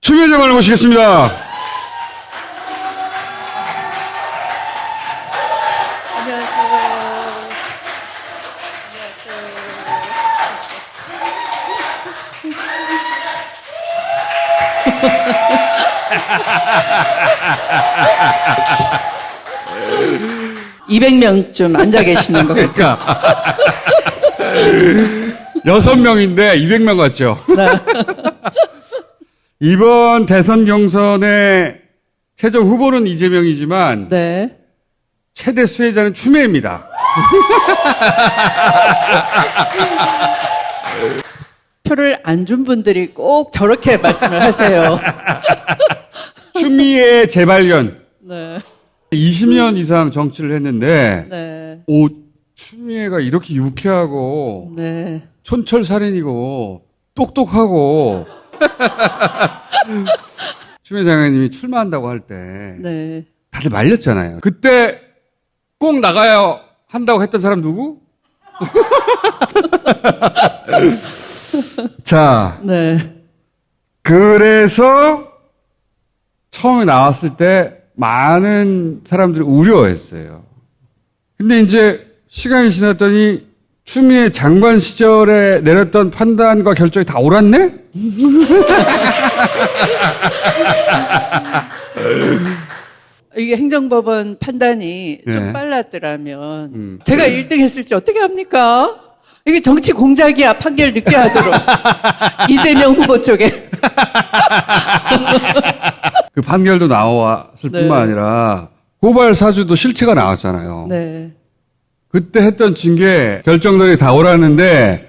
추미애 장관을 모시겠습니다. 안녕하세요. 200명쯤 앉아 계시는 거. 그러니까 6명인데 200명 같죠? 네. 이번 대선 경선의 최종 후보는 이재명이지만 네. 최대 수혜자는 추미애입니다. 표를 안 준 분들이 꼭 저렇게 말씀을 하세요. 추미애 재발견. 네. 20년 이상 정치를 했는데 네. 오, 추미애가 이렇게 유쾌하고 네. 촌철살인이고 똑똑하고 추미애 장관님이 출마한다고 할 때 네. 다들 말렸잖아요. 그때 꼭 나가야 한다고 했던 사람 누구? 자, 네. 그래서 처음에 나왔을 때 많은 사람들이 우려했어요. 근데 이제 시간이 지났더니 추미애 장관 시절에 내렸던 판단과 결정이 다 옳았네? 이게 행정법원 판단이 네. 좀 빨랐더라면 제가 1등 했을지 어떻게 합니까? 이게 정치 공작이야. 판결 늦게 하도록. 이재명 후보 쪽에. 그 판결도 나왔을 네. 뿐만 아니라 고발 사주도 실체가 나왔잖아요. 네. 그때 했던 징계 결정들이 다 옳았는데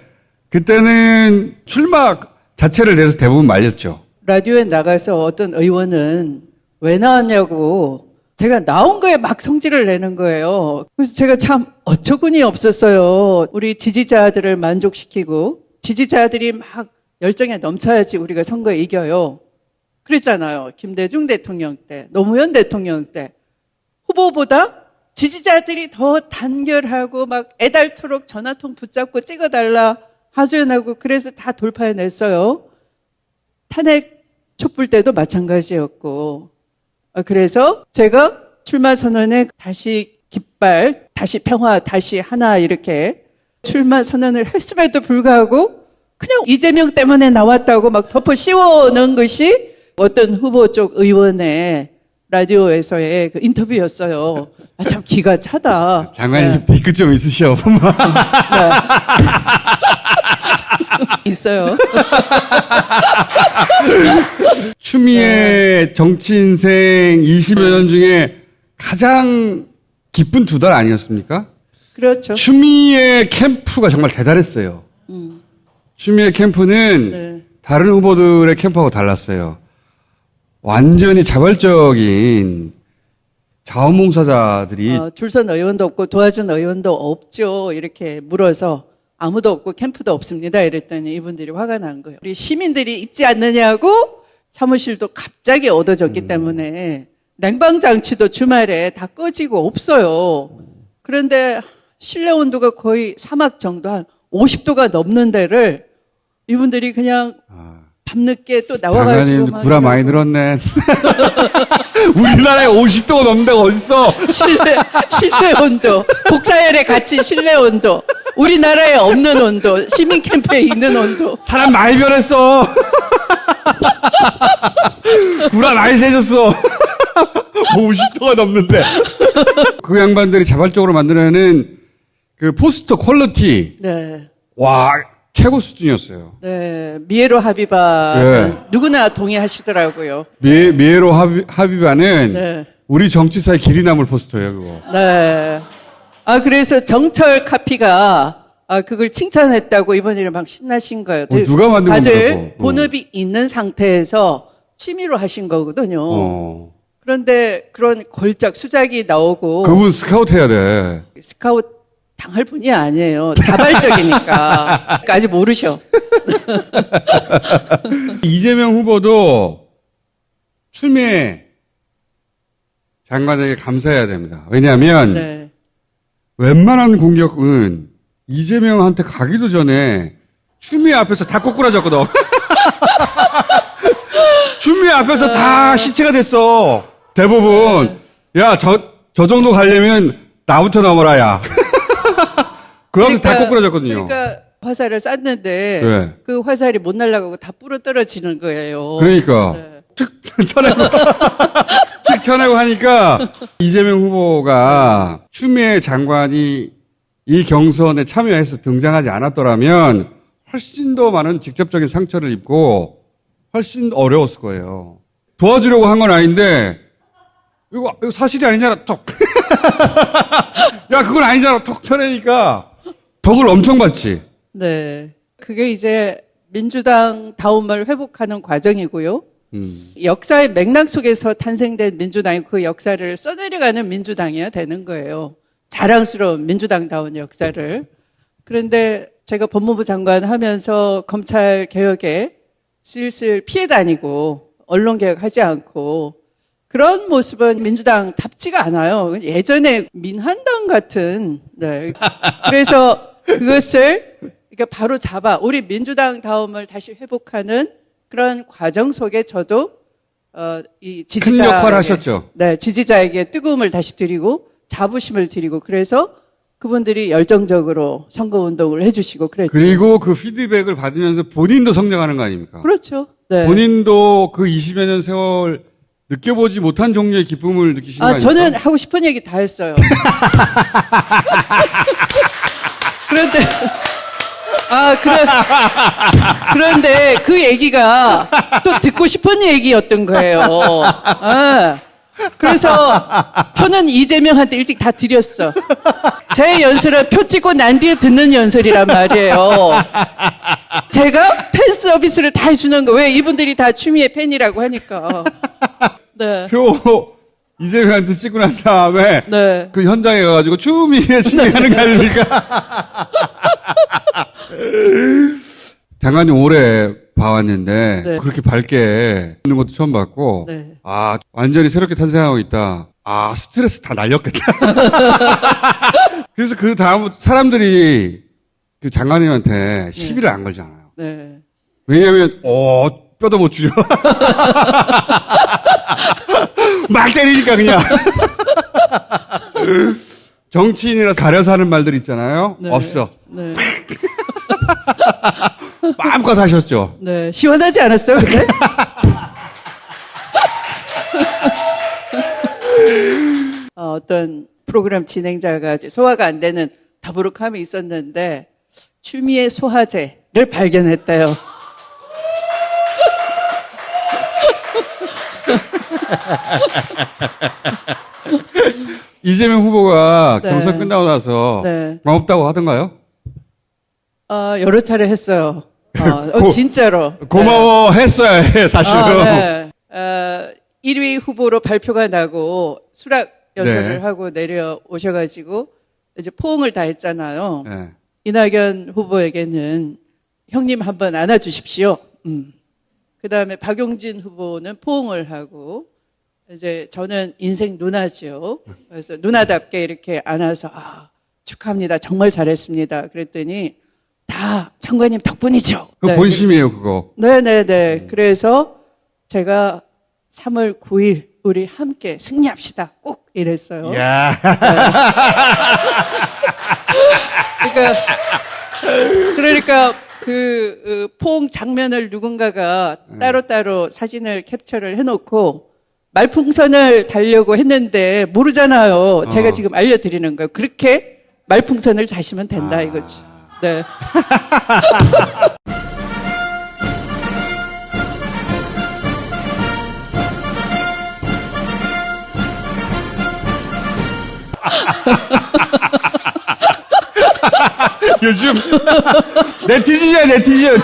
그때는 출마 자체를 대해서 대부분 말렸죠. 라디오에 나가서 어떤 의원은 왜 나왔냐고 제가 나온 거에 막 성질을 내는 거예요. 그래서 제가 참 어처구니 없었어요. 우리 지지자들을 만족시키고 지지자들이 막 열정에 넘쳐야지 우리가 선거에 이겨요. 그랬잖아요. 김대중 대통령 때, 노무현 대통령 때. 후보보다 지지자들이 더 단결하고 막 애달토록 전화통 붙잡고 찍어달라 하소연하고 그래서 다 돌파해냈어요. 탄핵 촛불 때도 마찬가지였고. 그래서 제가 출마 선언에 다시 깃발, 다시 평화, 다시 하나 이렇게 출마 선언을 했음에도 불구하고 그냥 이재명 때문에 나왔다고 막 덮어 씌워놓은 것이 어떤 후보 쪽 의원의 라디오에서의 그 인터뷰였어요. 아, 참 기가 차다. 장관님 뒤끝 좀 있으셔. 네. 있어요. 추미애 정치 인생 20여 년 중에 가장 기쁜 2달 아니었습니까? 그렇죠. 추미애 캠프가 정말 대단했어요. 추미애 캠프는 네. 다른 후보들의 캠프하고 달랐어요. 완전히 자발적인 자원봉사자들이 줄선 의원도 없고 도와준 의원도 없죠. 이렇게 물어서 아무도 없고 캠프도 없습니다. 이랬더니 이분들이 화가 난 거예요. 우리 시민들이 있지 않느냐고 사무실도 갑자기 얻어졌기 때문에 냉방장치도 주말에 다 꺼지고 없어요. 그런데 실내 온도가 거의 사막 정도 한 50도가 넘는 데를 이분들이 그냥 밤늦게 또 나와가지고 장관님 구라 많이 늘었네. 우리나라에 50도가 넘는 데가 어딨어? 실내 온도, 복사열에 갇힌 실내 온도, 우리나라에 없는 온도, 시민 캠프에 있는 온도. 사람 많이 변했어. 구라 많이 세졌어. 50도가 넘는데. 그 양반들이 자발적으로 만들어내는 그 포스터 퀄리티. 네. 와, 최고 수준이었어요. 네. 미에로 하비바. 네. 누구나 동의하시더라고요. 미에로 하비바는 네. 우리 정치사의 길이 남을 포스터예요, 그거. 네. 그래서 정철 카피가, 그걸 칭찬했다고 이번에 막 신나신 거예요. 누가 만든 다들 건가요? 본업이 있는 상태에서 취미로 하신 거거든요. 그런데 그런 걸작 수작이 나오고. 그분 스카우트 해야 돼. 스카우트 당할 분이 아니에요. 자발적이니까. 아직 모르셔. 이재명 후보도 추미애 장관에게 감사해야 됩니다. 왜냐하면 네. 웬만한 공격은 이재명한테 가기도 전에 추미애 앞에서 다 꼬꾸라졌거든. 추미애 앞에서 다 시체가 됐어. 대부분. 야, 저 정도 가려면 나부터 넘어라, 야. 그 앞에서 다 꼬꾸라졌거든요. 그러니까 화살을 쐈는데 네. 그 화살이 못 날아가고 다 부러 떨어지는 거예요. 그러니까. 네. 툭 쳐내고 툭 쳐내고 하니까 이재명 후보가 추미애 장관이 이 경선에 참여해서 등장하지 않았더라면 훨씬 더 많은 직접적인 상처를 입고 훨씬 어려웠을 거예요. 도와주려고 한 건 아닌데 이거 사실이 아니잖아. 톡. 야, 그건 아니잖아. 톡 쳐내니까 덕을 엄청 받지. 네. 그게 이제 민주당 다움을 회복하는 과정이고요. 역사의 맥락 속에서 탄생된 민주당이 그 역사를 써내려가는 민주당이어야 되는 거예요. 자랑스러운 민주당다운 역사를. 그런데 제가 법무부 장관 하면서 검찰 개혁에 슬슬 피해 다니고 언론 개혁하지 않고 그런 모습은 민주당답지가 않아요. 예전에 민한당 같은. 네. 그래서 그것을 그러니까 바로 잡아 우리 민주당 다움을 다시 회복하는 그런 과정 속에 저도 이 지지자 큰 역할을 하셨죠. 네, 지지자에게 뜨거움을 다시 드리고 자부심을 드리고 그래서 그분들이 열정적으로 선거운동을 해주시고 그랬죠. 그리고 그 피드백을 받으면서 본인도 성장하는 거 아닙니까? 그렇죠. 네. 본인도 그 20여 년 세월 느껴보지 못한 종류의 기쁨을 느끼시는 거 아닙니까? 저는 하고 싶은 얘기 다 했어요. 그런데 그런데 그 얘기가 또 듣고 싶은 얘기였던 거예요. 그래서 표는 이재명한테 일찍 다 드렸어. 제 연설은 표 찍고 난 뒤에 듣는 연설이란 말이에요. 제가 팬 서비스를 다 해주는 거. 왜 이분들이 다 추미애 팬이라고 하니까. 네. 표 이재명한테 찍고 난 다음에 네. 그 현장에 가가지고 추미애 하는 거 아닙니까? 장관님 오래 봐왔는데 네. 그렇게 밝게 있는 것도 처음 봤고 네. 완전히 새롭게 탄생하고 있다. 스트레스 다 날렸겠다. 그래서 그 다음 사람들이 그 장관님한테 시비를 안 걸잖아요. 네. 왜냐하면 뼈도 못 줄여. 막 때리니까 그냥. 정치인이라 가려서 하는 말들 있잖아요. 네. 없어. 네. 마음껏 하셨죠. 네. 시원하지 않았어요, 근데? 어떤 프로그램 진행자가 이제 소화가 안 되는 더부룩함이 있었는데 추미애 소화제를 발견했대요. 이재명 후보가 네. 경선 끝나고 나서 네. 고맙다고 하던가요? 여러 차례 했어요. 진짜로. 고마워했어야 해, 사실은. 네. 1위 후보로 발표가 나고 수락 연설을 네. 하고 내려오셔가지고 이제 포옹을 다 했잖아요. 네. 이낙연 후보에게는 형님 한번 안아주십시오. 그 다음에 박용진 후보는 포옹을 하고 이제 저는 인생 누나죠. 그래서 누나답게 이렇게 안아서 축하합니다. 정말 잘했습니다. 그랬더니 다 장관님 덕분이죠. 그거 본심이에요, 그거. 네네네. 그래서 제가 3월 9일 우리 함께 승리합시다. 꼭 이랬어요. 야. 그러니까 그 포옹 장면을 누군가가 따로따로 사진을 캡처를 해놓고 말풍선을 달려고 했는데 모르잖아요. 제가 지금 알려드리는 거예요. 그렇게 말풍선을 다시면 된다 이거지. 네. 요즘 네티즌이야, 네티즌.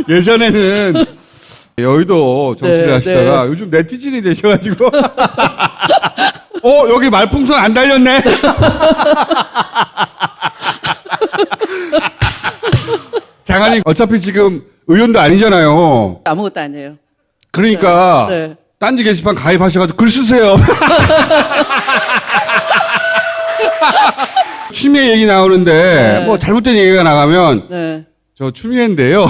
예전에는 여의도 정치를 네, 하시다가 네. 요즘 네티즌이 되셔가지고 여기 말풍선 안 달렸네. 장관님 어차피 지금 의원도 아니잖아요. 아무것도 아니에요. 그러니까 네. 딴지 게시판 가입하셔가지고 글 쓰세요. 취미 얘기 나오는데 네. 뭐 잘못된 얘기가 나가면 네. 저 추미애인데요.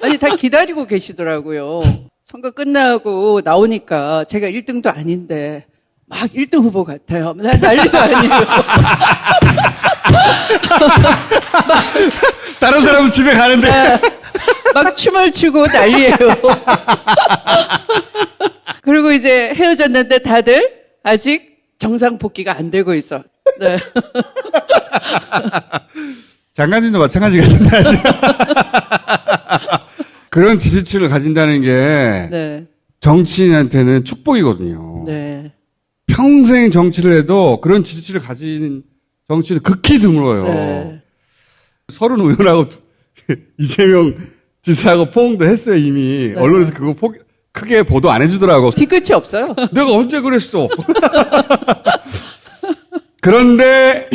아니, 다 기다리고 계시더라고요. 선거 끝나고 나오니까 제가 1등도 아닌데 막 1등 후보 같아요. 난리도 아니에요. 다른 사람은 집에 가는데. 막 춤을 추고 난리예요. 그리고 이제 헤어졌는데 다들 아직 정상 복귀가 안 되고 있어. 네. 장관님도 마찬가지 같은데. 아직. 그런 지지층을 가진다는 게 네. 정치인한테는 축복이거든요. 네. 평생 정치를 해도 그런 지지층을 가진 정치인은 극히 드물어요. 네. 서른 의원하고 이재명 지사하고 포옹도 했어요, 이미. 네. 언론에서 그거 크게 보도 안 해주더라고. 뒤끝이 없어요. 내가 언제 그랬어? 그런데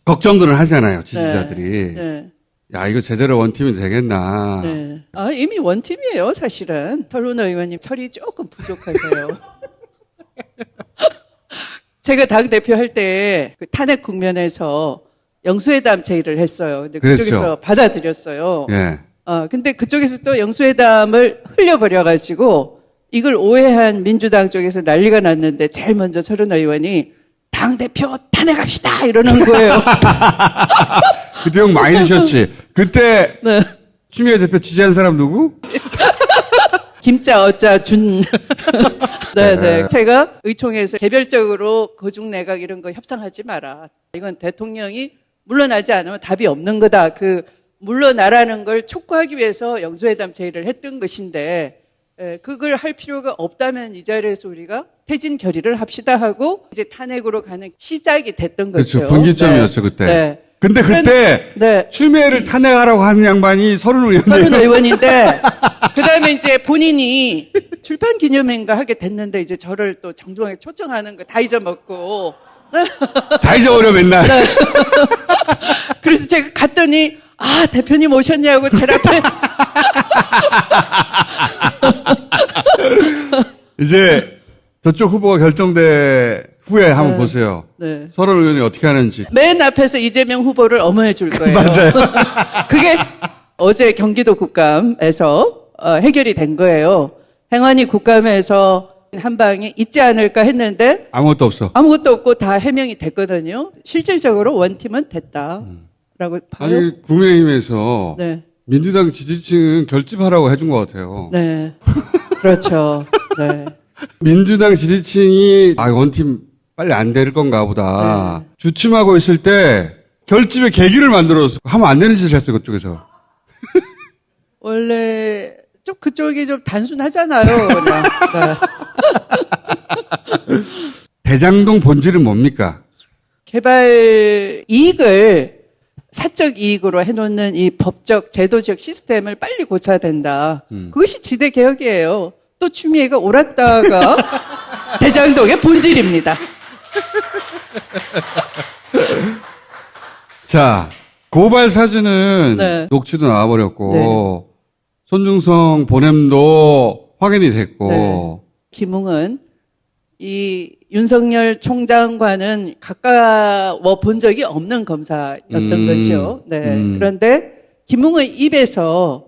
걱정들은 하잖아요, 지지자들이. 네. 야, 이거 제대로 원팀이 되겠나. 네. 아, 이미 원팀이에요, 사실은. 설훈 의원님 철이 조금 부족하세요. 제가 당대표 할 때 그 탄핵 국면에서 영수회담 제의를 했어요. 근데 그쪽에서 그랬죠. 받아들였어요. 예. 근데 그쪽에서 또 영수회담을 흘려버려가지고 이걸 오해한 민주당 쪽에서 난리가 났는데 제일 먼저 설훈 의원이 당대표 탄핵합시다! 이러는 거예요. 그때 욕 많이 드셨지. 그때 네. 추미애 대표 지지한 사람 누구? 김자, 어자, 준. 네네. 제가 의총에서 개별적으로 거중내각 이런 거 협상하지 마라. 이건 대통령이 물러나지 않으면 답이 없는 거다. 물러나라는 걸 촉구하기 위해서 영수회담 제의를 했던 것인데, 그걸 할 필요가 없다면 이 자리에서 우리가 퇴진 결의를 합시다 하고 이제 탄핵으로 가는 시작이 됐던 거죠. 그렇죠. 분기점이었죠, 그때. 네. 근데 그때 네. 추미애를 탄핵하라고 하는 양반이 서른 설훈 의원이에요. 의원인데 그다음에 이제 본인이 출판 기념회인가 하게 됐는데 이제 저를 또 정중하게 초청하는 거 다 잊어먹고 다 잊어버려 맨날. 네. 그래서 제가 갔더니 대표님 오셨냐고 제 앞에 이제 저쪽 후보가 결정돼 후에 한번 보세요. 네. 서른 의원이 어떻게 하는지. 맨 앞에서 이재명 후보를 엄호해 줄 거예요. 맞아요. 그게 어제 경기도 국감에서 해결이 된 거예요. 행안위 국감에서 한 방에 있지 않을까 했는데 아무것도 없어. 아무것도 없고 다 해명이 됐거든요. 실질적으로 원팀은 됐다라고 봐요. 아니 국민의힘에서 네, 민주당 지지층은 결집하라고 해준 것 같아요. 네, 그렇죠. 네, 민주당 지지층이 원팀 빨리 안 될 건가 보다. 네. 주춤하고 있을 때 결집의 계기를 만들어서 하면 안 되는 짓을 했어요, 그쪽에서. 원래 좀 그쪽이 좀 단순하잖아요. 그냥. 네. 대장동 본질은 뭡니까? 개발 이익을 사적 이익으로 해놓는 이 법적 제도적 시스템을 빨리 고쳐야 된다. 그것이 지대 개혁이에요. 또 추미애가 옳았다가 대장동의 본질입니다. 자, 고발 사진은 네. 녹취도 나와버렸고, 네. 손중성 보냄도 확인이 됐고, 네. 김웅은 이 윤석열 총장과는 가까워 본 적이 없는 검사였던 것이요. 네. 그런데 김웅의 입에서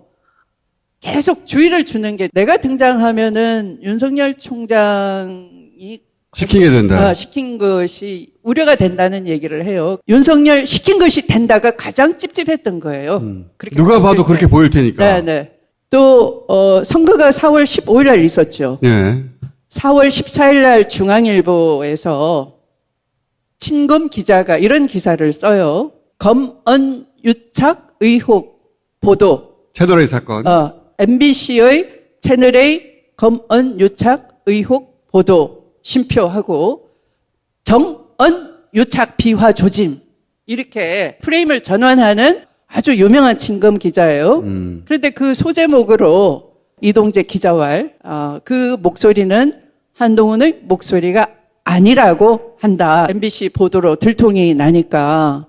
계속 주의를 주는 게 내가 등장하면은 윤석열 총장이 시키게 된다. 시킨 것이 우려가 된다는 얘기를 해요. 윤석열 시킨 것이 된다가 가장 찝찝했던 거예요. 그렇게 누가 봤을 봐도 때. 그렇게 보일 테니까. 네네. 또 선거가 4월 15일 날 있었죠. 네. 4월 14일 날 중앙일보에서 친검 기자가 이런 기사를 써요. 검언 유착 의혹 보도. 채널A 사건. MBC의 채널A 검언 유착 의혹 보도 심표하고 정언 유착 비화 조짐 이렇게 프레임을 전환하는 아주 유명한 친검 기자예요. 그런데 그 소제목으로 이동재 기자왈 그 목소리는 한동훈의 목소리가 아니라고 한다. MBC 보도로 들통이 나니까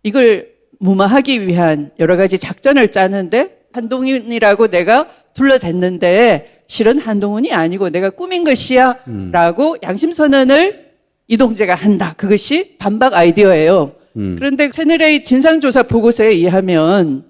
이걸 무마하기 위한 여러 가지 작전을 짜는데 한동훈이라고 내가 둘러댔는데 실은 한동훈이 아니고 내가 꾸민 것이야 라고 양심선언을 이동재가 한다. 그것이 반박 아이디어예요. 그런데 채널A 진상조사 보고서에 의하면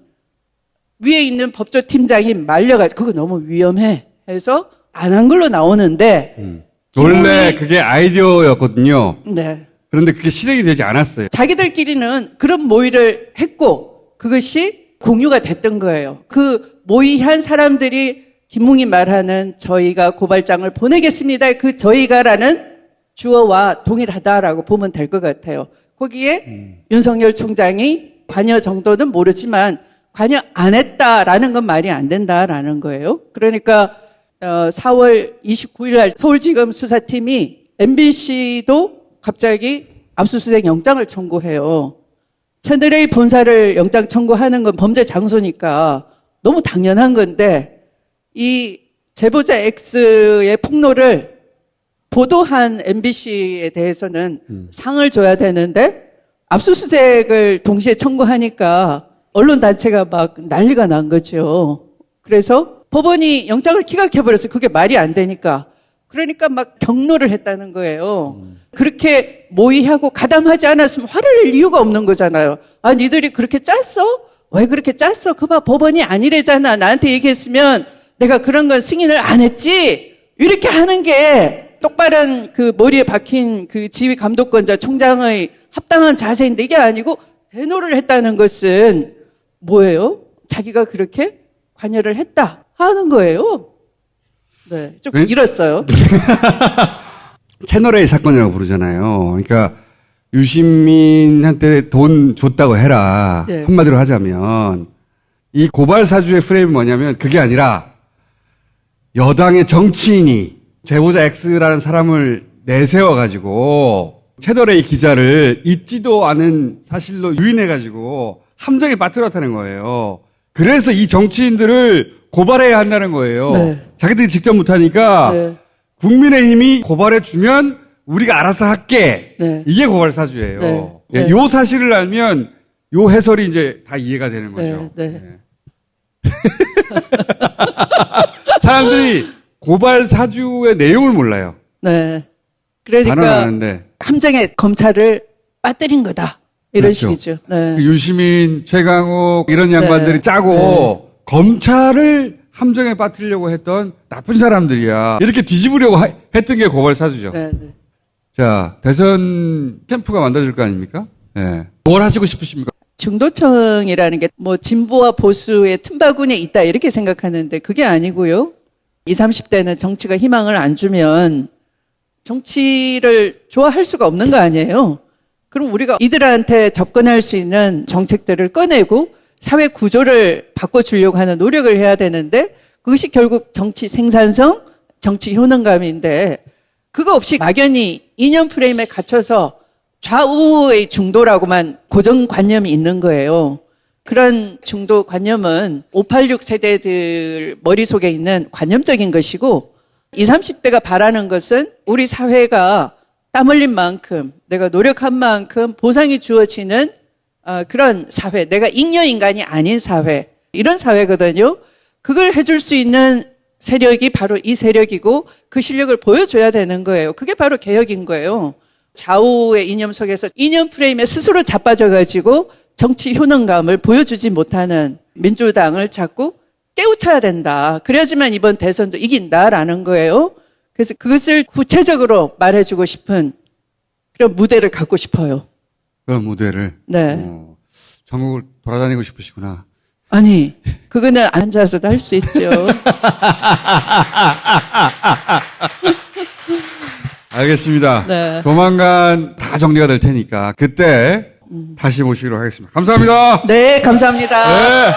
위에 있는 법조팀장이 말려가지고 그거 너무 위험해 해서 안 한 걸로 나오는데 원래 그게 아이디어였거든요. 네. 그런데 그게 실행이 되지 않았어요. 자기들끼리는 그런 모의를 했고 그것이 공유가 됐던 거예요. 그 모의한 사람들이 김웅이 말하는 저희가 고발장을 보내겠습니다. 그 저희가라는 주어와 동일하다라고 보면 될 것 같아요. 거기에 윤석열 총장이 관여 정도는 모르지만 관여 안 했다라는 건 말이 안 된다라는 거예요. 그러니까 4월 29일 날 서울지검 수사팀이 MBC도 갑자기 압수수색 영장을 청구해요. 채널A 본사를 영장 청구하는 건 범죄 장소니까 너무 당연한 건데 이 제보자 X의 폭로를 보도한 MBC에 대해서는 상을 줘야 되는데 압수수색을 동시에 청구하니까 언론단체가 막 난리가 난 거죠. 그래서 법원이 영장을 기각해버려서 그게 말이 안 되니까 그러니까 막 경로를 했다는 거예요. 그렇게 모의하고 가담하지 않았으면 화를 낼 이유가 없는 거잖아요. 아, 니들이 그렇게 짰어? 왜 그렇게 짰어? 그봐 법원이 아니래잖아. 나한테 얘기했으면 내가 그런 건 승인을 안 했지. 이렇게 하는 게 똑바른 그 머리에 박힌 그 지휘 감독권자 총장의 합당한 자세인데 이게 아니고 대노를 했다는 것은 뭐예요? 자기가 그렇게 관여를 했다 하는 거예요. 네, 좀 길었어요. 채널A 사건이라고 부르잖아요. 그러니까 유시민한테 돈 줬다고 해라. 네. 한마디로 하자면 이 고발 사주의 프레임이 뭐냐면 그게 아니라 여당의 정치인이 제보자 X라는 사람을 내세워 가지고 채널A 기자를 있지도 않은 사실로 유인해 가지고 함정에 빠뜨렸다는 거예요. 그래서 이 정치인들을 고발해야 한다는 거예요. 네. 자기들이 직접 못하니까 네. 국민의힘이 고발해 주면 우리가 알아서 할게. 네. 이게 고발 사주예요. 네. 예, 네. 요 사실을 알면 요 해설이 이제 다 이해가 되는 거죠. 네. 네. 사람들이 고발 사주의 내용을 몰라요. 네. 단어는 그러니까 아는데. 함정에 검찰을 빠뜨린 거다. 이런 그렇죠. 식이죠. 네. 그 유시민, 최강욱 이런 양반들이 네. 짜고 검찰을 함정에 빠뜨리려고 했던 나쁜 사람들이야. 이렇게 뒤집으려고 했던 게 고발 사주죠. 네. 네. 자, 대선 캠프가 만들어질 거 아닙니까? 네. 뭘 하시고 싶으십니까? 중도층이라는 게 뭐 진보와 보수의 틈바구니에 있다 이렇게 생각하는데 그게 아니고요. 20, 30대는 정치가 희망을 안 주면 정치를 좋아할 수가 없는 거 아니에요. 그럼 우리가 이들한테 접근할 수 있는 정책들을 꺼내고 사회 구조를 바꿔주려고 하는 노력을 해야 되는데 그것이 결국 정치 생산성, 정치 효능감인데 그거 없이 막연히 이념 프레임에 갇혀서 좌우의 중도라고만 고정관념이 있는 거예요. 그런 중도관념은 586 세대들 머릿속에 있는 관념적인 것이고 20, 30대가 바라는 것은 우리 사회가 땀 흘린 만큼 내가 노력한 만큼 보상이 주어지는 그런 사회, 내가 잉여인간이 아닌 사회, 이런 사회거든요. 그걸 해줄 수 있는 세력이 바로 이 세력이고 그 실력을 보여줘야 되는 거예요. 그게 바로 개혁인 거예요. 좌우의 이념 속에서 이념 프레임에 스스로 자빠져가지고 정치 효능감을 보여주지 못하는 민주당을 자꾸 깨우쳐야 된다. 그래야지만 이번 대선도 이긴다라는 거예요. 그래서 그것을 구체적으로 말해주고 싶은 그런 무대를 갖고 싶어요. 그런 무대를. 네. 전국을 돌아다니고 싶으시구나. 아니, 그거는 앉아서도 할 수 있죠. 알겠습니다. 네. 조만간 다 정리가 될 테니까 그때 다시 모시기로 하겠습니다. 감사합니다. 네, 감사합니다. 네.